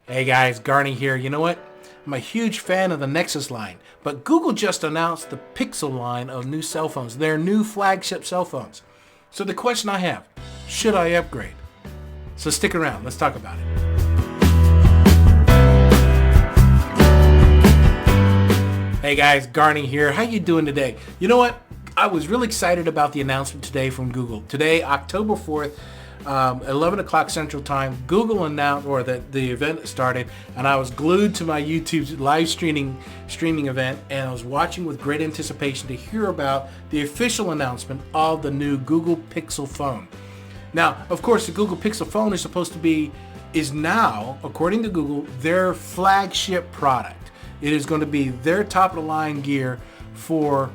Hey guys, Garnie here. You know what? I'm a huge fan of the Nexus line, but Google just announced the Pixel line of new cell phones, their new flagship cell phones. So the question I have, should I upgrade? So stick around, let's talk about it. Hey guys, Garnie here. How you doing today? You know what? I was really excited about the announcement today from Google. Today, October 4th, 11 o'clock Central Time, Google announced, or the event started, and I was glued to my YouTube live streaming event, and I was watching with great anticipation to hear about the official announcement of the new Google Pixel phone. Now, of course, the Google Pixel phone is now, according to Google, their flagship product. It is going to be their top of the line gear for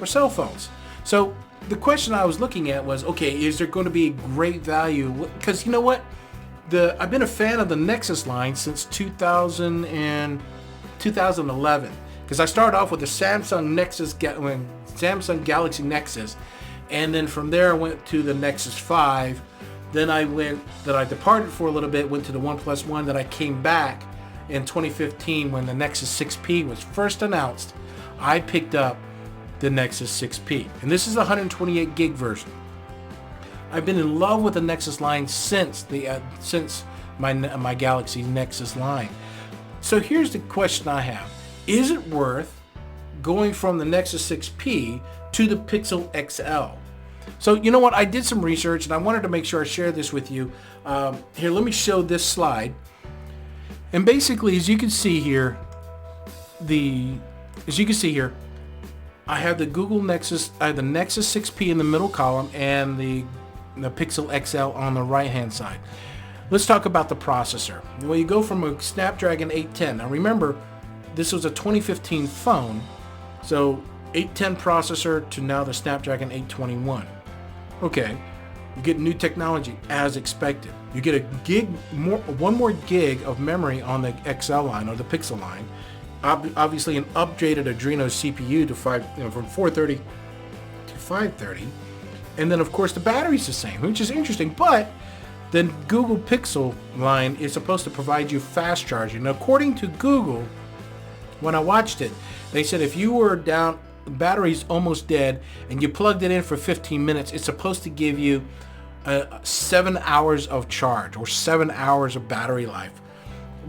cell phones. So the question I was looking at was, okay, is there going to be great value? Because you know what? I've been a fan of the Nexus line since 2011. Because I started off with the Samsung Galaxy Nexus, and then from there I went to the Nexus 5. Then I departed for a little bit, went to the OnePlus One. Then I came back in 2015 when the Nexus 6P was first announced. I picked up the Nexus 6P, and this is the 128 gig version. I've been in love with the Nexus line since my Galaxy Nexus line. So here's the question I have: is it worth going from the Nexus 6P to the Pixel XL? So you know what? I did some research, and I wanted to make sure I share this with you. Here, let me show this slide. And basically, as you can see here, I have the Google Nexus, I have the Nexus 6P in the middle column and the Pixel XL on the right-hand side. Let's talk about the processor. Well, you go from a Snapdragon 810. Now remember, this was a 2015 phone, so 810 processor to now the Snapdragon 821. Okay, you get new technology as expected. You get one more gig of memory on the XL line or the Pixel line. Obviously an upgraded Adreno CPU to from 430 to 530, and then of course the battery's the same, which is interesting. But the Google Pixel line is supposed to provide you fast charging. Now, according to Google, when I watched it, they said if you were down, battery's almost dead, and you plugged it in for 15 minutes, it's supposed to give you 7 hours of charge or 7 hours of battery life.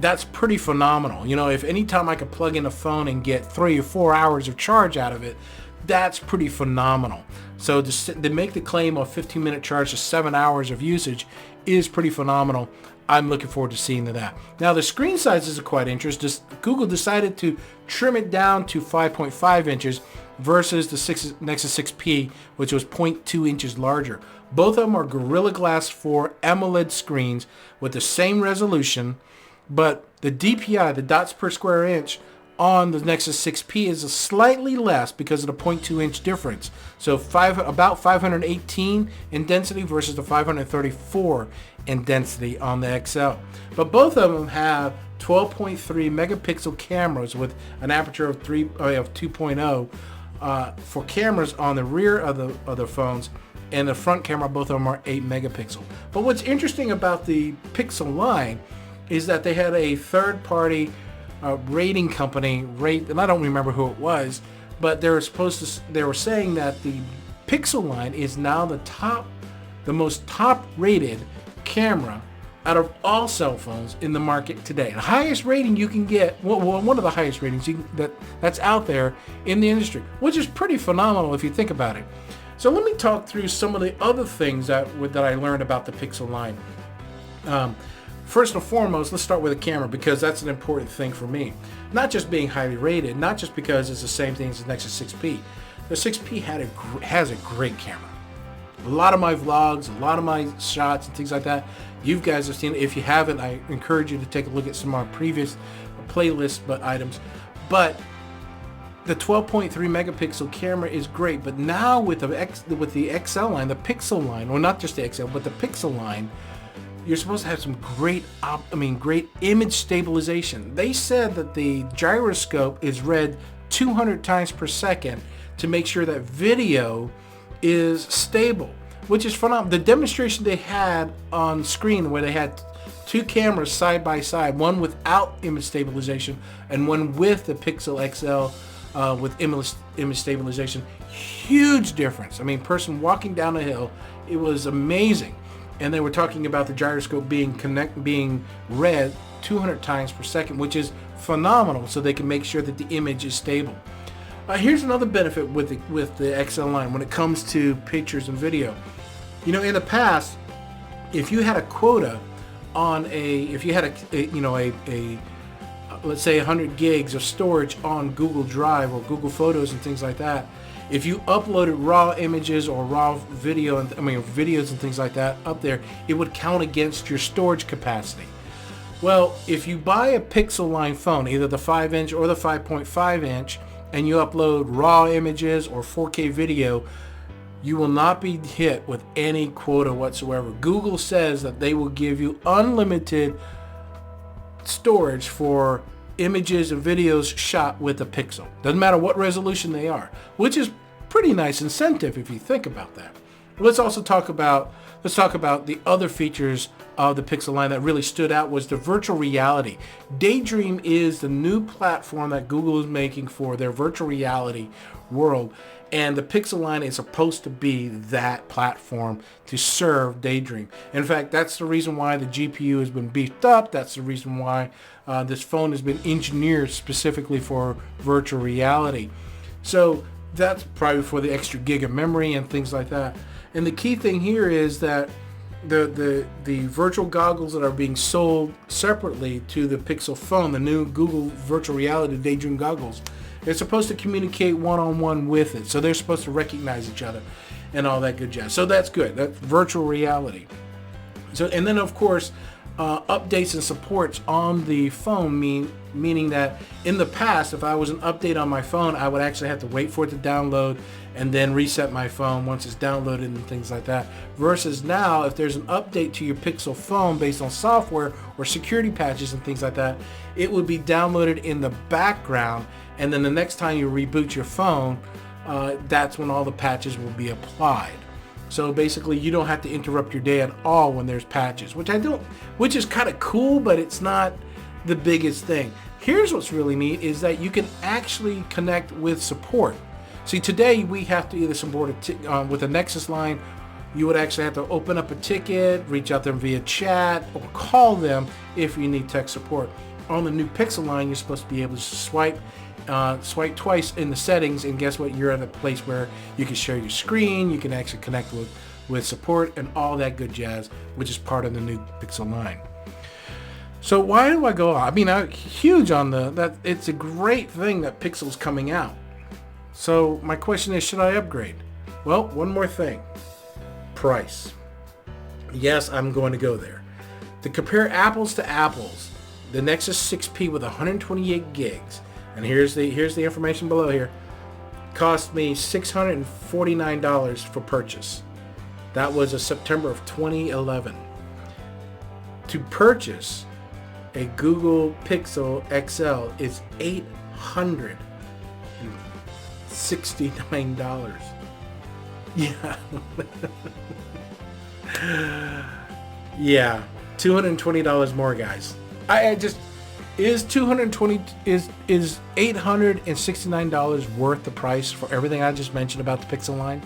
That's pretty phenomenal. You know, if anytime I could plug in a phone and get 3 or 4 hours of charge out of it, that's pretty phenomenal. So to make the claim of 15-minute charge to 7 hours of usage is pretty phenomenal. I'm looking forward to seeing that. Now, the screen sizes are quite interesting. Google decided to trim it down to 5.5 inches versus the Nexus 6P, which was 0.2 inches larger. Both of them are Gorilla Glass 4 AMOLED screens with the same resolution, but the DPI, the dots per square inch, on the Nexus 6P is slightly less because of the 0.2 inch difference. So about 518 in density versus the 534 in density on the XL. But both of them have 12.3 megapixel cameras with an aperture of 2.0 for cameras on the rear of the phones, and the front camera, both of them are 8 megapixel. But what's interesting about the Pixel line is that they had a third-party rating company rate, and I don't remember who it was, but they were saying that the Pixel line is now the most top-rated camera out of all cell phones in the market today. The highest rating you can get, one of the highest ratings that's out there in the industry, which is pretty phenomenal if you think about it. So let me talk through some of the other things that I learned about the Pixel line. First and foremost, let's start with the camera, because that's an important thing for me. Not just being highly rated, not just because it's the same thing as the Nexus 6P. The 6P has a great camera. A lot of my vlogs, a lot of my shots and things like that, you guys have seen it. If you haven't, I encourage you to take a look at some of our previous playlist items. But the 12.3 megapixel camera is great. But now with the XL line, the Pixel line, or not just the XL, but the Pixel line, you're supposed to have some great image stabilization. They said that the gyroscope is read 200 times per second to make sure that video is stable, which is phenomenal. The demonstration they had on screen where they had two cameras side by side, one without image stabilization and one with the Pixel XL with image stabilization. Huge difference. I mean, person walking down a hill, it was amazing. And they were talking about the gyroscope being read 200 times per second, which is phenomenal, so they can make sure that the image is stable. Here's another benefit with the XL line when it comes to pictures and video. You know, in the past, if you had a quota on if you had let's say 100 gigs of storage on Google Drive or Google Photos and things like that, if you uploaded raw images or raw video, videos and things like that up there, it would count against your storage capacity. Well, if you buy a Pixel line phone, either the 5-inch or the 5.5 inch, and you upload raw images or 4K video, you will not be hit with any quota whatsoever. Google says that they will give you unlimited storage for images and videos shot with a Pixel. Doesn't matter what resolution they are, which is pretty nice incentive if you think about that. Let's talk about the other features of the Pixel line that really stood out was the virtual reality. Daydream is the new platform that Google is making for their virtual reality world, and the Pixel line is supposed to be that platform to serve Daydream. In fact, that's the reason why the GPU has been beefed up. That's the reason why this phone has been engineered specifically for virtual reality. So that's probably for the extra gig of memory and things like that. And the key thing here is that the virtual goggles that are being sold separately to the Pixel phone, the new Google virtual reality Daydream goggles, they're supposed to communicate one-on-one with it. So they're supposed to recognize each other and all that good jazz. So that's good. That's virtual reality. So, and then of course, updates and supports on the phone meaning that in the past, if I was an update on my phone, I would actually have to wait for it to download and then reset my phone once it's downloaded and things like that. Versus now, if there's an update to your Pixel phone based on software or security patches and things like that, it would be downloaded in the background, and then the next time you reboot your phone, that's when all the patches will be applied. So basically, you don't have to interrupt your day at all when there's patches, which is kind of cool, but it's not the biggest thing. Here's what's really neat is that you can actually connect with support. See, today we have to either support with a Nexus line, you would actually have to open up a ticket, reach out to them via chat, or call them if you need tech support. On the new Pixel line, you're supposed to be able to swipe twice in the settings, and guess what? You're at a place where you can share your screen, you can actually connect with support and all that good jazz, which is part of the new Pixel line. So why do I go on? I mean, I'm huge on that. It's a great thing that Pixel's coming out. So my question is, should I upgrade? Well, one more thing. Price. Yes, I'm going to go there. To compare apples to apples, the Nexus 6P with 128 gigs, and here's the information below here, cost me $649 for purchase. That was a September of 2011. To purchase a Google Pixel XL is $869. Yeah. Yeah, $220 more, guys. I just is $869 worth the price for everything I just mentioned about the Pixel line?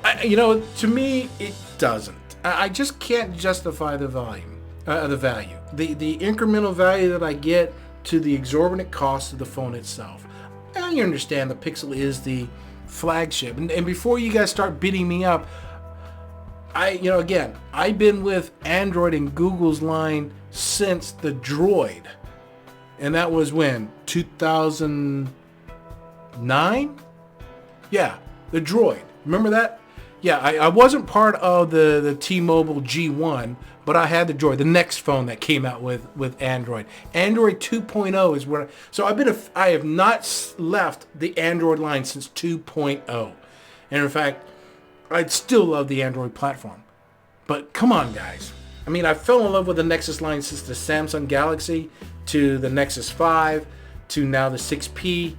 To me, it doesn't. I just can't justify the value. The incremental value that I get to the exorbitant cost of the phone itself. I understand the Pixel is the flagship, and before you guys start beating me up, I've been with Android and Google's line since the Droid, and that was when 2009. Yeah, the Droid. Remember that? Yeah, I wasn't part of the T-Mobile G1, but I had the Droid, the next phone that came out with Android. Android 2.0 is where. So I have not left the Android line since 2.0, and in fact, I'd still love the Android platform. But come on, guys. I mean, I fell in love with the Nexus line since the Samsung Galaxy to the Nexus 5 to now the 6P.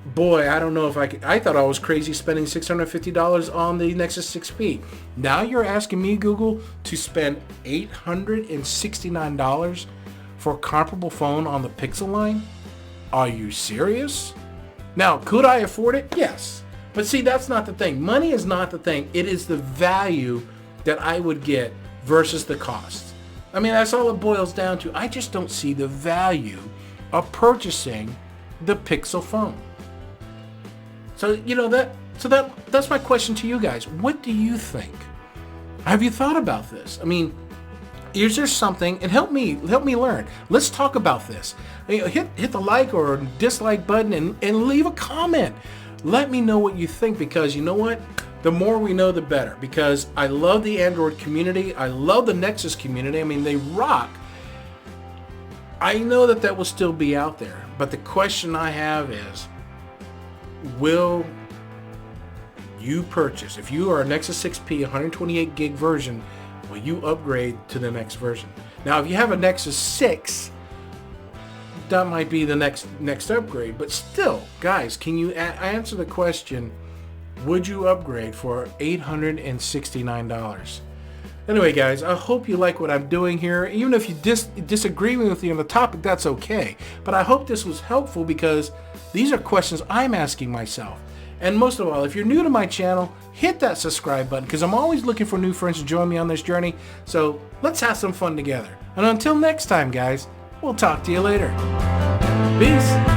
boy, I don't know if I could. I thought I was crazy spending $650 on the Nexus 6P. Now you're asking me, Google, to spend $869 for a comparable phone on the Pixel line? Are you serious? Now, could I afford it? Yes. But see, that's not the thing. Money is not the thing. It is the value that I would get versus the cost. I mean, that's all it boils down to. I just don't see the value of purchasing the Pixel phone. So, that's my question to you guys. What do you think? Have you thought about this? I mean, is there something, and help me learn. Let's talk about this. Hit the like or dislike button and leave a comment. Let me know what you think, because you know what? The more we know, the better, because I love the Android community. I love the Nexus community. I mean, they rock. I know that will still be out there, but the question I have is, will you purchase, if you are a Nexus 6P 128 gig version, will you upgrade to the next version? Now, if you have a Nexus 6, that might be the next upgrade, but still, guys, can you answer the question, would you upgrade for $869? Anyway, guys, I hope you like what I'm doing here. Even if you disagree with me on the topic, that's okay. But I hope this was helpful, because these are questions I'm asking myself. And most of all, if you're new to my channel, hit that subscribe button, because I'm always looking for new friends to join me on this journey. So let's have some fun together. And until next time, guys, we'll talk to you later. Peace.